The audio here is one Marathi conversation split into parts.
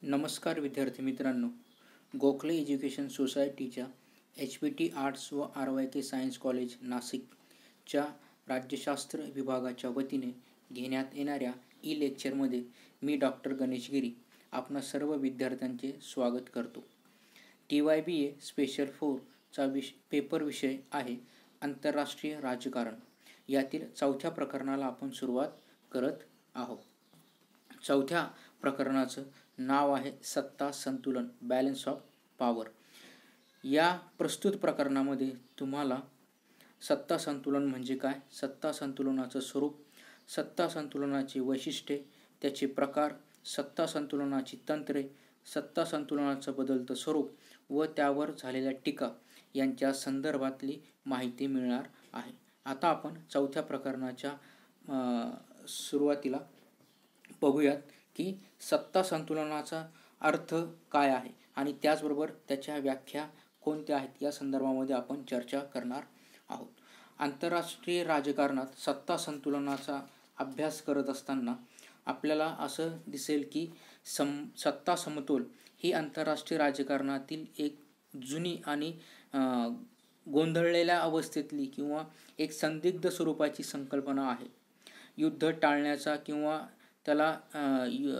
नमस्कार विद्यार्थी मित्रांनो, गोखले एज्युकेशन सोसायटीच्या HPT आर्ट्स व RYK सायन्स कॉलेज नाशिकच्या राज्यशास्त्र विभागाच्या वतीने घेण्यात येणाऱ्या लेक्चरमध्ये मी डॉक्टर गणेश गिरी आपणा सर्व विद्यार्थ्यांचे स्वागत करतो. TYBA स्पेशल 4चा पेपर विषय आहे आंतरराष्ट्रीय राजकारण. यातील चौथ्या प्रकरणाला आपण सुरुवात करत आहोत. चौथ्या प्रकरणाचं नाव आहे सत्ता संतुलन, बॅलन्स ऑफ पॉवर. या प्रस्तुत प्रकरणामध्ये तुम्हाला सत्ता संतुलन म्हणजे काय, सत्ता संतुलनाचं स्वरूप, सत्ता संतुलनाची वैशिष्ट्ये, त्याचे प्रकार, सत्ता संतुलनाची तंत्रे, सत्ता संतुलनाचं बदलतं स्वरूप व त्यावर झालेल्या टीका यांच्या संदर्भातली माहिती मिळणार आहे. आता आपण चौथ्या प्रकरणाच्या सुरुवातीला बघूयात की सत्ता संतुलनाचा अर्थ काय आहे आणि त्याचबरोबर त्याच्या व्याख्या कोणत्या आहेत या संदर्भामध्ये आपण चर्चा करणार आहोत. आंतरराष्ट्रीय राजकारणात सत्ता संतुलनाचा अभ्यास करत असताना आपल्याला असं दिसेल की सत्ता समतोल ही आंतरराष्ट्रीय राजकारणातील एक जुनी आणि गोंधळलेल्या अवस्थेतली किंवा एक संदिग्ध स्वरूपाची संकल्पना आहे. युद्ध टाळण्याचा किंवा त्याला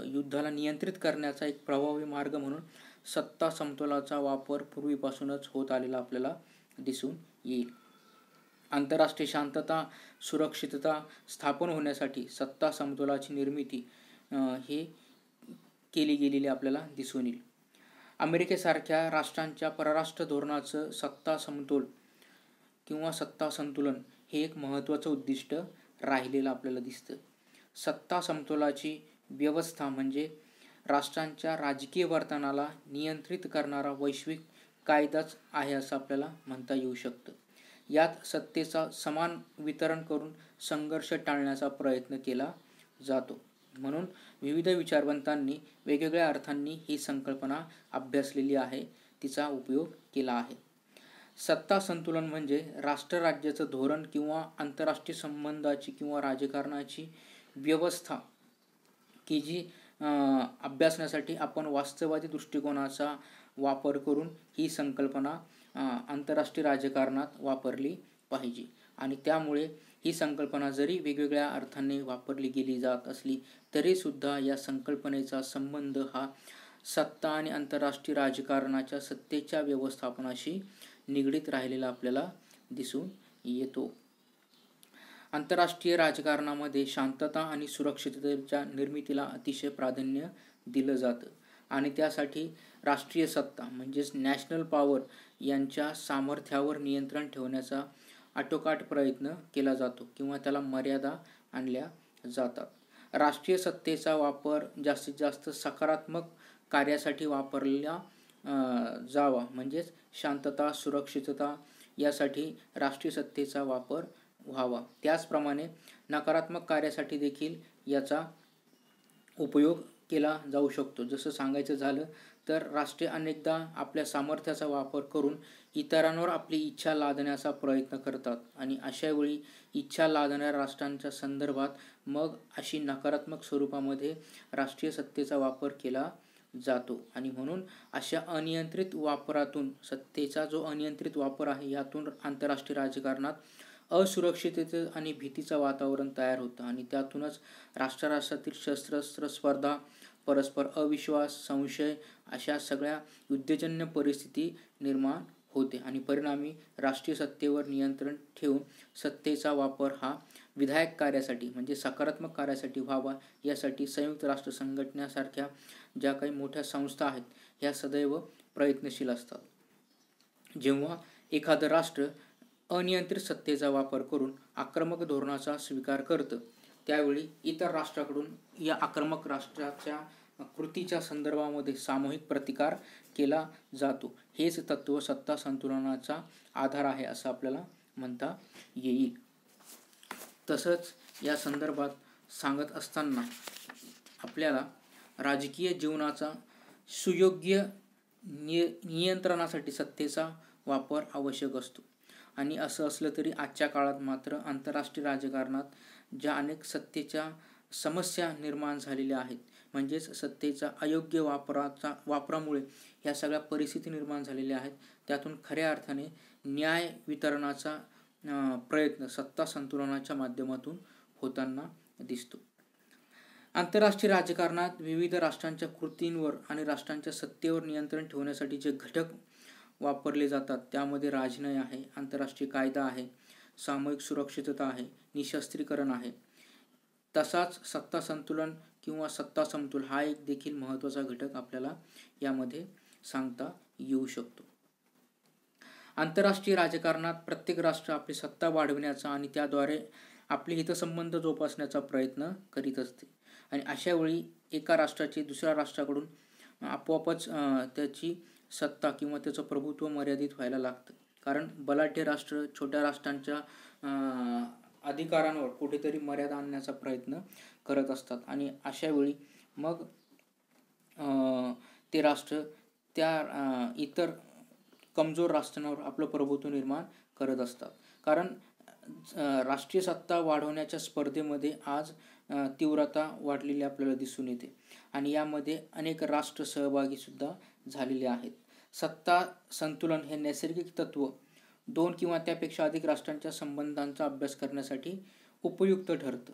युद्धाला नियंत्रित करण्याचा एक प्रभावी मार्ग म्हणून सत्ता समतोलाचा वापर पूर्वीपासूनच होत आलेला आपल्याला दिसून येईल. आंतरराष्ट्रीय शांतता, सुरक्षितता स्थापन होण्यासाठी सत्ता समतोलाची निर्मिती हे केली गेलेली आपल्याला दिसून येईल. अमेरिकेसारख्या राष्ट्रांच्या परराष्ट्र धोरणाचं सत्ता समतोल किंवा सत्ता संतुलन हे एक महत्त्वाचं उद्दिष्ट राहिलेलं आपल्याला दिसतं. सत्ता समतोलाची व्यवस्था म्हणजे राष्ट्रांच्या राजकीय वर्तनाला नियंत्रित करणारा वैश्विक कायदाच आहे असं आपल्याला म्हणता येऊ शकतं. यात सत्तेचा समान वितरण करून संघर्ष टाळण्याचा प्रयत्न केला जातो. म्हणून विविध विचारवंतांनी वेगवेगळ्या अर्थांनी ही संकल्पना अभ्यासलेली आहे, तिचा उपयोग केला आहे. सत्ता संतुलन म्हणजे राष्ट्रराज्याचं धोरण किंवा आंतरराष्ट्रीय संबंधाची किंवा राजकारणाची व्यवस्था की जी अभ्यासण्यासाठी आपण वास्तववादी दृष्टिकोनाचा वापर करून ही संकल्पना आंतरराष्ट्रीय राजकारणात वापरली पाहिजे. आणि त्यामुळे ही संकल्पना जरी वेगवेगळ्या अर्थाने वापरली गेली जात असली तरीसुद्धा या संकल्पनेचा संबंध हा सत्ता आणि आंतरराष्ट्रीय राजकारणाच्या सत्तेच्या व्यवस्थापनाशी निगडीत राहिलेला आपल्याला दिसून येतो. आंतरराष्ट्रीय राजकारणामध्ये शांतता आणि सुरक्षिततेच्या निर्मितीला अतिशय प्राधान्य दिलं जातं आणि त्यासाठी राष्ट्रीय सत्ता म्हणजेच नॅशनल पॉवर यांच्या सामर्थ्यावर नियंत्रण ठेवण्याचा आटोकाट प्रयत्न केला जातो किंवा त्याला मर्यादा आणल्या जातात. राष्ट्रीय सत्तेचा वापर जास्तीत जास्त सकारात्मक कार्यासाठी वापरला जावा म्हणजेच शांतता, सुरक्षितता यासाठी राष्ट्रीय सत्तेचा वापर व्हावा. त्याचप्रमाणे नकारात्मक कार्यासाठी देखील याचा उपयोग केला जाऊ शकतो. जसं सांगायचं झालं तर राष्ट्रे अनेकदा आपल्या सामर्थ्याचा वापर करून इतरांवर आपली इच्छा लादण्याचा प्रयत्न करतात आणि अशा वेळी इच्छा लादणाऱ्या राष्ट्रांच्या संदर्भात मग अशी नकारात्मक स्वरूपामध्ये राष्ट्रीय सत्तेचा वापर केला जातो. आणि म्हणून अशा अनियंत्रित वापरातून सत्तेचा जो अनियंत्रित वापर आहे यातून आंतरराष्ट्रीय राजकारणात असुरक्षितते आणि भीतीचं वातावरण तयार होतं आणि त्यातूनच राष्ट्रातील शस्त्रास्त्र स्पर्धा, परस्पर अविश्वास, संशय अशा सगळ्या युद्धजन्य परिस्थिती निर्माण होते आणि परिणामी राष्ट्रीय सत्तेवर नियंत्रण ठेवून सत्तेचा वापर हा विधायक कार्यासाठी म्हणजे सकारात्मक कार्यासाठी व्हावा यासाठी संयुक्त राष्ट्र संघटनेसारख्या ज्या काही मोठ्या संस्था आहेत ह्या सदैव प्रयत्नशील असतात. जेव्हा एखादं राष्ट्र अनियंत्रित सत्तेचा वापर करून आक्रमक धोरणाचा स्वीकार करतं त्यावेळी इतर राष्ट्राकडून या आक्रमक राष्ट्राच्या कृतीच्या संदर्भामध्ये सामूहिक प्रतिकार केला जातो. हेच तत्व सत्ता संतुलनाचा आधार आहे असं आपल्याला म्हणता येईल. तसंच या संदर्भात सांगत असताना आपल्याला राजकीय जीवनाचा सुयोग्य नियंत्रणासाठी सत्तेचा वापर आवश्यक असतो. आणि असं असलं तरी आजच्या काळात मात्र आंतरराष्ट्रीय राजकारणात ज्या अनेक सत्तेच्या समस्या निर्माण झालेल्या आहेत म्हणजेच सत्तेचा अयोग्य वापरामुळे ह्या सगळ्या परिस्थिती निर्माण झालेल्या आहेत. त्यातून खऱ्या अर्थाने न्याय वितरणाचा प्रयत्न सत्ता संतुलनाच्या माध्यमातून होताना दिसतो. आंतरराष्ट्रीय राजकारणात विविध राष्ट्रांच्या कृतींवर आणि राष्ट्रांच्या सत्तेवर नियंत्रण ठेवण्यासाठी जे घटक वापरले जातात त्यामध्ये राजनय आहे, आंतरराष्ट्रीय कायदा आहे, सामूहिक सुरक्षितता आहे, निशस्त्रीकरण आहे. तसाच सत्ता संतुलन किंवा सत्ता समतोल हा एक देखील महत्त्वाचा घटक आपल्याला यामध्ये सांगता येऊ शकतो. आंतरराष्ट्रीय राजकारणात प्रत्येक राष्ट्र आपली सत्ता वाढविण्याचा आणि त्याद्वारे आपले हितसंबंध जोपासण्याचा प्रयत्न करीत असते. आणि अशा वेळी एका राष्ट्राची दुसऱ्या राष्ट्राकडून आपोआपच त्याची सत्ता किंवा त्याचं प्रभुत्व मर्यादित व्हायला लागतं. कारण बलाढ्य राष्ट्र छोट्या राष्ट्रांच्या अधिकारांवर कुठेतरी मर्यादा आणण्याचा प्रयत्न करत असतात आणि अशा वेळी मग ते राष्ट्र त्या इतर कमजोर राष्ट्रांवर आपलं प्रभुत्व निर्माण करत असतात. कारण राष्ट्रीय सत्ता वाढवण्याच्या स्पर्धेमध्ये आज तीव्रता वाढलेली आपल्याला दिसून येते आणि यामध्ये अनेक राष्ट्र सहभागी सुद्धा झालेले आहेत. सत्ता संतुलन हे नैसर्गिक तत्व 2 किंवा त्यापेक्षा अधिक राष्ट्रांच्या संबंधांचा अभ्यास करण्यासाठी उपयुक्त ठरतं.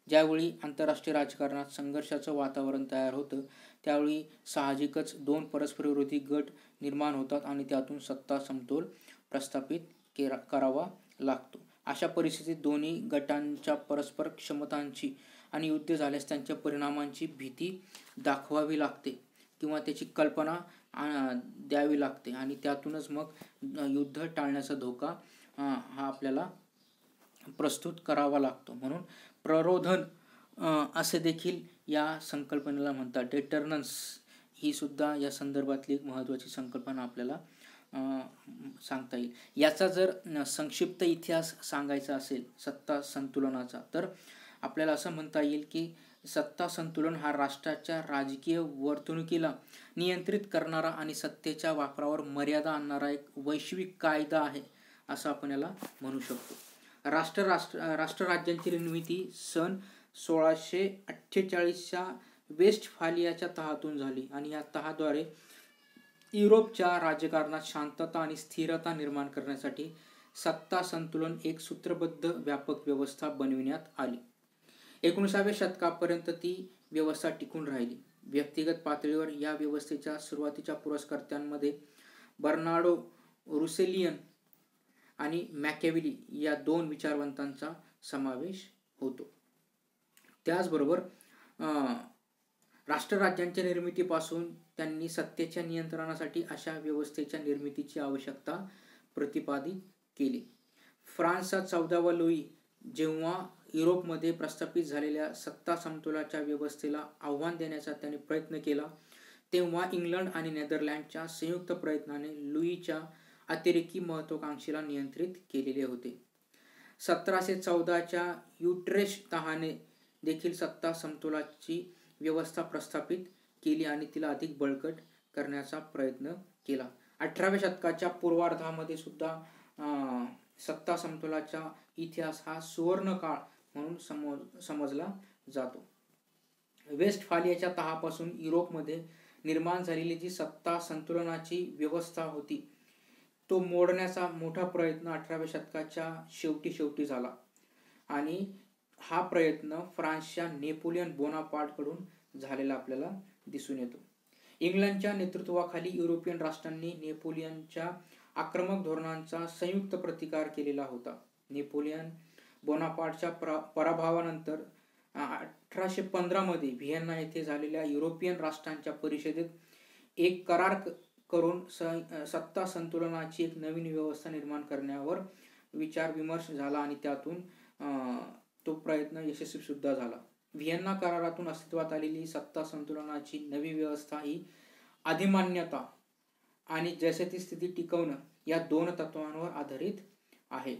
ज्यावेळी आंतरराष्ट्रीय राजकारणात संघर्षाचं वातावरण तयार होतं त्यावेळी साहजिकच 2 परस्परविरोधी गट निर्माण होतात आणि त्यातून सत्ता समतोल प्रस्थापित करावा लागतो. अशा परिस्थितीत दोन्ही गटांच्या परस्पर क्षमतांची आणि युद्ध झाल्यास त्यांच्या परिणामांची भीती दाखवावी लागते किंवा त्याची कल्पना द्यावी लागते आणि त्यातूनच मग युद्ध टाळण्याचा धोका हा आपल्याला प्रस्तुत करावा लागतो. म्हणून प्ररोधन असे देखील या संकल्पनेला म्हणतात. डेटरनन्स ही सुद्धा या संदर्भातली एक महत्त्वाची संकल्पना आपल्याला सांगता येईल. याचा जर संक्षिप्त इतिहास सांगायचा असेल सत्ता संतुलनाचा तर आपल्याला असं म्हणता येईल की सत्ता संतुलन हा राष्ट्राच्या राजकीय वर्तणुकीला नियंत्रित करणारा आणि सत्तेच्या वापरावर मर्यादा आणणारा एक वैश्विक कायदा आहे असं आपण याला म्हणू शकतो. राष्ट्रराज्यांची निर्मिती सन 1648च्या वेस्टफालियाच्या तहातून झाली आणि या तहाद्वारे युरोपच्या राजकारणात शांतता आणि स्थिरता निर्माण करण्यासाठी सत्ता संतुलन एक सूत्रबद्ध व्यापक व्यवस्था बनविण्यात आली. 19व्या शतकापर्यंत ती व्यवस्था टिकून राहिली. व्यक्तिगत पातळीवर या व्यवस्थेच्या सुरुवातीच्या पुरस्कर्त्यांमध्ये बर्नार्डो रुसेलियन आणि मॅकियावेली या 2 विचारवंतांचा समावेश होतो. त्याचबरोबर राष्ट्रराज्यांच्या निर्मितीपासून त्यांनी सत्तेच्या नियंत्रणासाठी अशा व्यवस्थेच्या निर्मितीची आवश्यकता प्रतिपादित केली. फ्रान्सचा 14वा लुई जेव्हा युरोपमध्ये प्रस्थापित झालेल्या सत्ता समतोलाच्या व्यवस्थेला आव्हान देण्याचा त्याने प्रयत्न केला तेव्हा इंग्लंड आणि नेदरलँडच्या संयुक्त प्रयत्नाने लुईच्या अतिरेकी महत्त्वाकांक्षेला नियंत्रित केलेले होते. 1714च्या युट्रेश्ट तहाने देखील सत्ता समतोलाची व्यवस्था प्रस्थापित केली आणि तिला अधिक बळकट करण्याचा प्रयत्न केला. 18व्या शतकाच्या पूर्वार्धामध्ये सुद्धा सत्ता समतोलाचा इतिहास हा सुवर्ण काळ म्हणून समजला जातो. वेस्टफालियाच्या तहापासून युरोपमध्ये निर्माण झालेली जी सत्ता संतुलनाची व्यवस्था होती तो मोडण्याचा मोठा प्रयत्न 18व्या शतकाच्या शेवटी झाला आणि हा प्रयत्न फ्रान्सच्या नेपोलियन बोनापार्टकडून झालेला आपल्याला दिसून येतो. इंग्लंडच्या नेतृत्वाखाली युरोपियन राष्ट्रांनी नेपोलियनच्या आक्रमक धोरणांचा संयुक्त प्रतिकार केलेला होता. नेपोलियन बोनापार्टच्या पराभवानंतर 1815 मध्ये व्हिएन्ना येथे झालेल्या युरोपियन राष्ट्रांच्या परिषदेत एक करार करून सत्ता संतुलनाची एक नवीन व्यवस्था निर्माण करण्यावर विचार विमर्श झाला आणि त्यातून तो प्रयत्न यशस्वी सुद्धा झाला. व्हिएन्ना करारातून अस्तित्वात आलेली सत्ता संतुलनाची नवी व्यवस्था ही अधिमान्यता आणि जैसे ती स्थिती टिकवणं या 2 तत्वांवर आधारित आहे.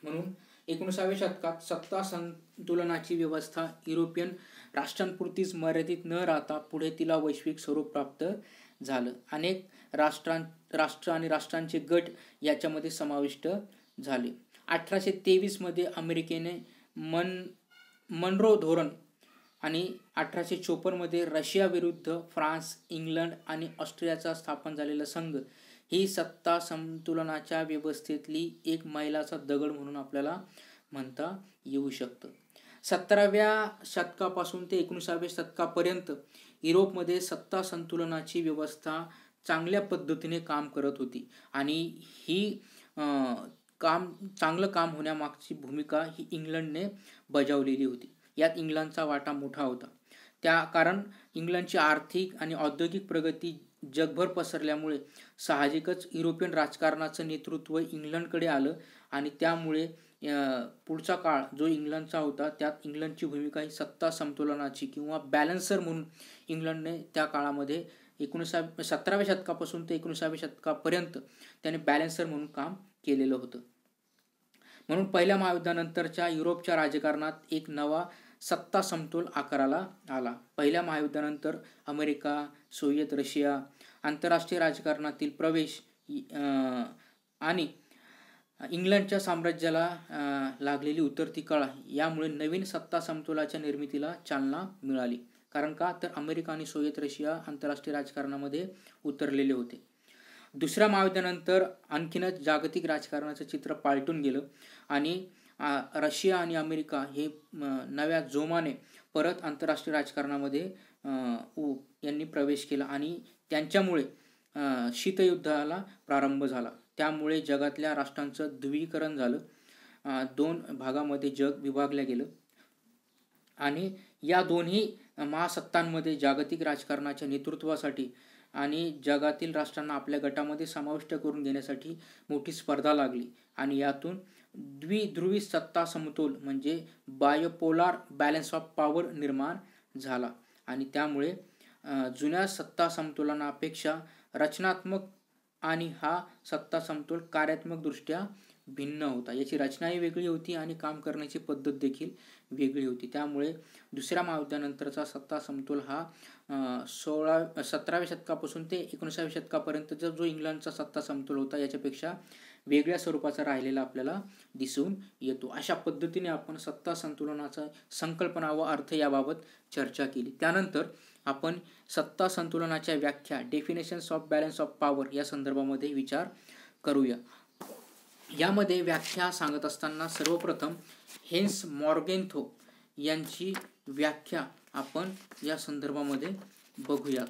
म्हणून 19व्या शतकात सत्ता संतुलनाची व्यवस्था युरोपियन राष्ट्रांपुरतीच मर्यादित न राहता पुढे तिला वैश्विक स्वरूप प्राप्त झालं. अनेक राष्ट्र आणि राष्ट्रांचे गट याच्यामध्ये समाविष्ट झाले. 1823 मध्ये अमेरिकेने मनरो धोरण आणि 1854मध्ये रशिया विरुद्ध फ्रान्स, इंग्लंड आणि ऑस्ट्रियाचा स्थापन झालेला संघ ही सत्ता संतुलनाच्या व्यवस्थेतली एक मैलाचा दगड म्हणून आपल्याला म्हणता येऊ शकतं. 17व्या शतकापासून ते 19व्या शतकापर्यंत युरोपमध्ये सत्ता संतुलनाची व्यवस्था चांगल्या पद्धतीने काम करत होती आणि ही चांगलं काम होण्यामागची भूमिका ही इंग्लंडने बजावलेली होती. यात इंग्लंडचा वाटा मोठा होता. कारण इंग्लंडची आर्थिक आणि औद्योगिक प्रगती जगभर पसरल्यामुळे साहजिकच युरोपियन राजकारणाचं नेतृत्व इंग्लंडकडे आलं आणि त्यामुळे पुढचा काळ जो इंग्लंडचा होता त्यात इंग्लंडची भूमिका ही सत्ता समतोलनाची किंवा बॅलन्सर म्हणून इंग्लंडने त्या काळामध्ये 17व्या शतकापासून ते 19व्या शतकापर्यंत त्याने बॅलन्सर म्हणून काम केलेलं होतं. म्हणून पहिल्या महायुद्धानंतरच्या युरोपच्या राजकारणात एक नवा सत्ता समतोल आकाराला आला. पहिल्या महायुद्धानंतर अमेरिका, सोव्हिएत रशिया, आंतरराष्ट्रीय राजकारणातील प्रवेश आणि इंग्लंडच्या साम्राज्याला लागलेली उतरती कळा यामुळे नवीन सत्ता समतोलाच्या निर्मितीला चालना मिळाली. कारण का तर अमेरिका आणि सोव्हिएत रशिया आंतरराष्ट्रीय राजकारणामध्ये उतरलेले होते. दुसऱ्या महायुद्धानंतर आणखीनच जागतिक राजकारणाचं चित्र पालटून गेलं आणि रशिया आणि अमेरिका हे नव्या जोमाने परत आंतरराष्ट्रीय राजकारणामध्ये यांनी प्रवेश केला आणि त्यांच्यामुळे शीतयुद्धाला प्रारंभ झाला. त्यामुळे जगातल्या राष्ट्रांचं ध्रुवीकरण झालं. 2 भागामध्ये जग विभागलं गेलं आणि या दोन्ही महासत्तांमध्ये जागतिक राजकारणाच्या नेतृत्वासाठी आणि जगातील राष्ट्रांना आपल्या गटामध्ये समाविष्ट करून घेण्यासाठी मोठी स्पर्धा लागली आणि यातून द्विध्रुवी सत्ता समतोल म्हणजे बायोपोलार बॅलन्स ऑफ पॉवर निर्माण झाला आणि त्यामुळे जुन्या सत्ता समतोलनापेक्षा रचनात्मक आणि हा सत्ता समतोल कार्यात्मक दृष्ट्या भिन्न होता. याची रचनाही वेगळी होती आणि काम करण्याची पद्धत देखील वेगळी होती. त्यामुळे दुसऱ्या महायुद्धानंतरचा सत्ता समतोल हा 17व्या शतकापासून ते 19व्या शतकापर्यंतचा जो इंग्लंडचा सत्ता समतोल होता याच्यापेक्षा वेगळ्या स्वरूपाचा राहिलेला आपल्याला दिसून येतो. अशा पद्धतीने आपण सत्ता संतुलनाचा संकल्पना व अर्थ याबाबत चर्चा केली. त्यानंतर आपण सत्ता संतुलनाच्या व्याख्या definitions of balance of power या संदर्भामध्ये विचार करूया. यामध्ये व्याख्या सांगत असताना सर्वप्रथम हेन्स मॉर्गेन्थो यांची व्याख्या आपण या संदर्भामध्ये बघूया.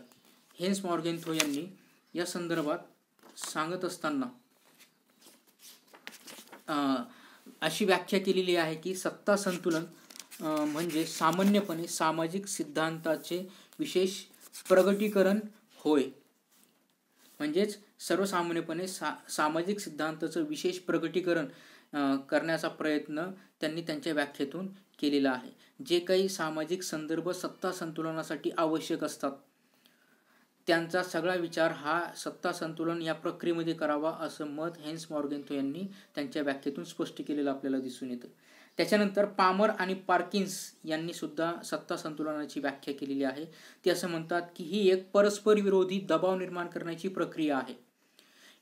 हेन्स मॉर्गेन्थो यांनी या संदर्भात सांगत असताना अशी व्याख्या केलेली आहे की सत्ता संतुलन म्हणजे सामान्यपणे सामाजिक सिद्धांताचे विशेष प्रगटीकरण होय. म्हणजेच सर्वसामान्यपणे सामाजिक सिद्धांताचं विशेष प्रगटीकरण करण्याचा प्रयत्न त्यांनी त्यांच्या व्याख्येतून केलेला आहे. जे काही सामाजिक संदर्भ सत्ता संतुलनासाठी आवश्यक असतात त्यांचा सगळा विचार हा सत्ता संतुलन या प्रक्रियेमध्ये करावा असं मत हेन्स मॉर्गेन्थो यांनी त्यांच्या व्याख्येतून स्पष्ट केलेलं आपल्याला दिसून येतं. त्याच्यानंतर पामर आणि पार्किन्स यांनी सुद्धा सत्ता संतुलनाची व्याख्या केलेली आहे. ते असं म्हणतात की ही एक परस्पर विरोधी दबाव निर्माण करण्याची प्रक्रिया आहे.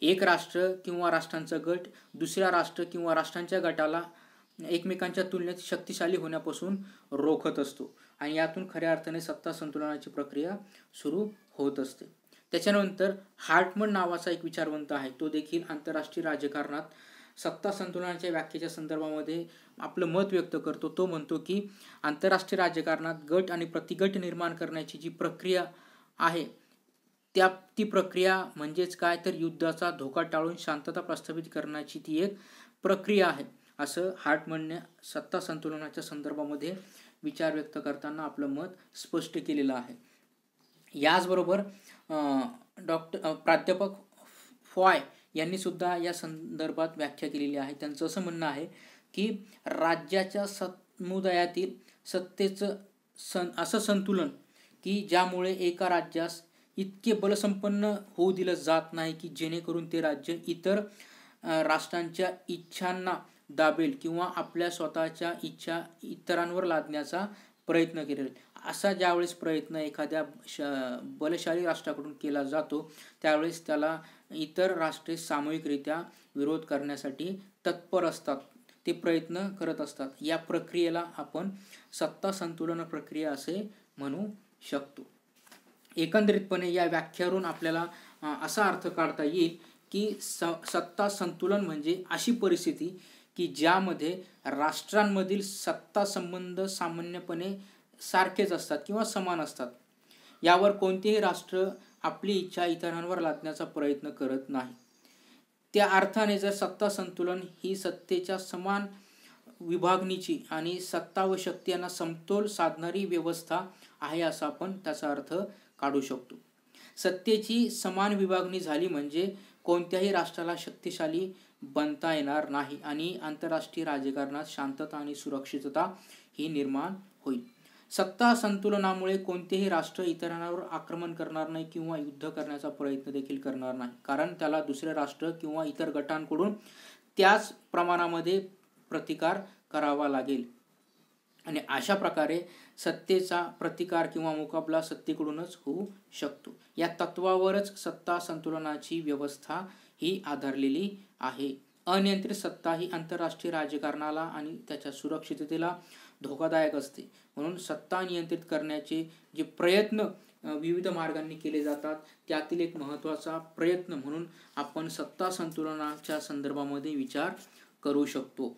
एक राष्ट्र किंवा राष्ट्रांचा गट दुसऱ्या राष्ट्र किंवा राष्ट्रांच्या गटाला एकमेकांच्या तुलनेत शक्तिशाली होण्यापासून रोखत असतो आणि यातून खऱ्या अर्थाने सत्ता संतुलनाची प्रक्रिया सुरू होत असते. त्याच्यानंतर हार्टमन नावाचा एक विचारवंत आहे. तो देखील आंतरराष्ट्रीय राजकारणात सत्ता संतुलनाच्या व्याख्येच्या संदर्भामध्ये आपलं मत व्यक्त करतो. तो म्हणतो की आंतरराष्ट्रीय राजकारणात गट आणि प्रतिगट निर्माण करण्याची जी प्रक्रिया आहे ती प्रक्रिया म्हणजेच काय तर युद्धाचा धोका टाळून शांतता प्रस्थापित करण्याची ती एक प्रक्रिया आहे असं हार्टमनने सत्ता संतुलनाच्या संदर्भामध्ये विचार व्यक्त करताना आपलं मत स्पष्ट केलेलं आहे. याचबरोबर प्राध्यापक फॉय यांनी सुद्धा या संदर्भात व्याख्या केलेली आहे. त्यांचं असं म्हणणं आहे की राज्याच्या समुदायातील सत्तेचं असं संतुलन की ज्यामुळे एका राज्यास इतके बलसंपन्न होऊ दिलं जात नाही की जेणेकरून ते राज्य इतर राष्ट्रांच्या इच्छांना दाबेल किंवा आपल्या स्वतःच्या इच्छा इतरांवर लादण्याचा प्रयत्न करेल. असा ज्यावेळेस प्रयत्न एखाद्या बलशाली राष्ट्राकडून केला जातो त्यावेळेस त्याला इतर राष्ट्रे सामूहिकरित्या विरोध करण्यासाठी तत्पर असतात. ते प्रयत्न करत असतात. या प्रक्रियेला आपण सत्ता संतुलन प्रक्रिया असे म्हणू शकतो. एकंदरीतपणे या व्याख्येवरून आपल्याला असा अर्थ काढता येईल की सत्ता संतुलन म्हणजे अशी परिस्थिती की ज्यामध्ये राष्ट्रांमधील सत्ता संबंध सामान्यपणे सारखेच असतात किंवा समान असतात. यावर कोणतेही राष्ट्र आपली इच्छा इतरांवर लादण्याचा प्रयत्न करत नाही. त्या अर्थाने जर सत्ता संतुलन ही सत्तेच्या समान विभागणीची आणि सत्ता व शक्ती यांना समतोल साधणारी व्यवस्था आहे असा आपण त्याचा अर्थ काढू शकतो. सत्तेची समान विभागणी झाली म्हणजे कोणत्याही राष्ट्राला शक्तिशाली बनता येणार नाही आणि आंतरराष्ट्रीय राजकारणात शांतता आणि सुरक्षितता ही निर्माण होईल. सत्ता संतुलनामुळे कोणतेही राष्ट्र इतरांवर आक्रमण करणार नाही किंवा युद्ध करण्याचा प्रयत्न देखील करणार नाही, कारण त्याला दुसरे राष्ट्र किंवा इतर गटांकडून त्याच प्रमाणामध्ये प्रतिकार करावा लागेल. आणि अशा प्रकारे सत्तेचा प्रतिकार किंवा मुकाबला सत्तेकडूनच होऊ शकतो. या तत्वावरच सत्ता संतुलनाची व्यवस्था ही आधारलेली आहे. अनियंत्रित सत्ता ही आंतरराष्ट्रीय राजकारणाला आणि त्याच्या सुरक्षिततेला धोकादायक असते. म्हणून सत्ता नियंत्रित करण्याचे जे प्रयत्न विविध मार्गांनी केले जातात त्यातील एक महत्त्वाचा प्रयत्न म्हणून आपण सत्ता संतुलनाच्या संदर्भामध्ये विचार करू शकतो.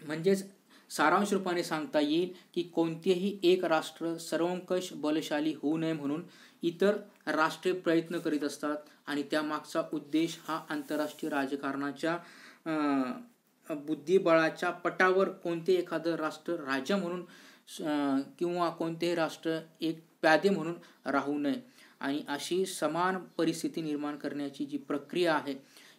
म्हणजेच सारांश रूपाने सांगता येईल की कोणतेही एक राष्ट्र सर्वंकष बलशाली होऊ नये म्हणून इतर राष्ट्रे प्रयत्न करीत असतात आणि त्यामागचा उद्देश हा आंतरराष्ट्रीय राजकारणाच्या बुद्धिबळाच्या पटावर कोणते एखादं राष्ट्र राजा म्हणून किंवा कोणतेही राष्ट्र एक प्यादे म्हणून राहू नये आणि अशी समान परिस्थिती निर्माण करण्याची जी प्रक्रिया आहे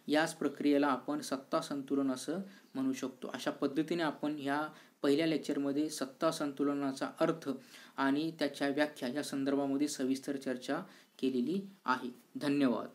याच प्रक्रियेला आपण सत्ता संतुलन असं म्हणू शकतो. अशा पद्धतीने आपण ह्या पहिल्या लेक्चरमध्ये सत्ता संतुलनाचा अर्थ आणि त्याच्या व्याख्या या संदर्भामध्ये सविस्तर चर्चा केलेली आहे. धन्यवाद.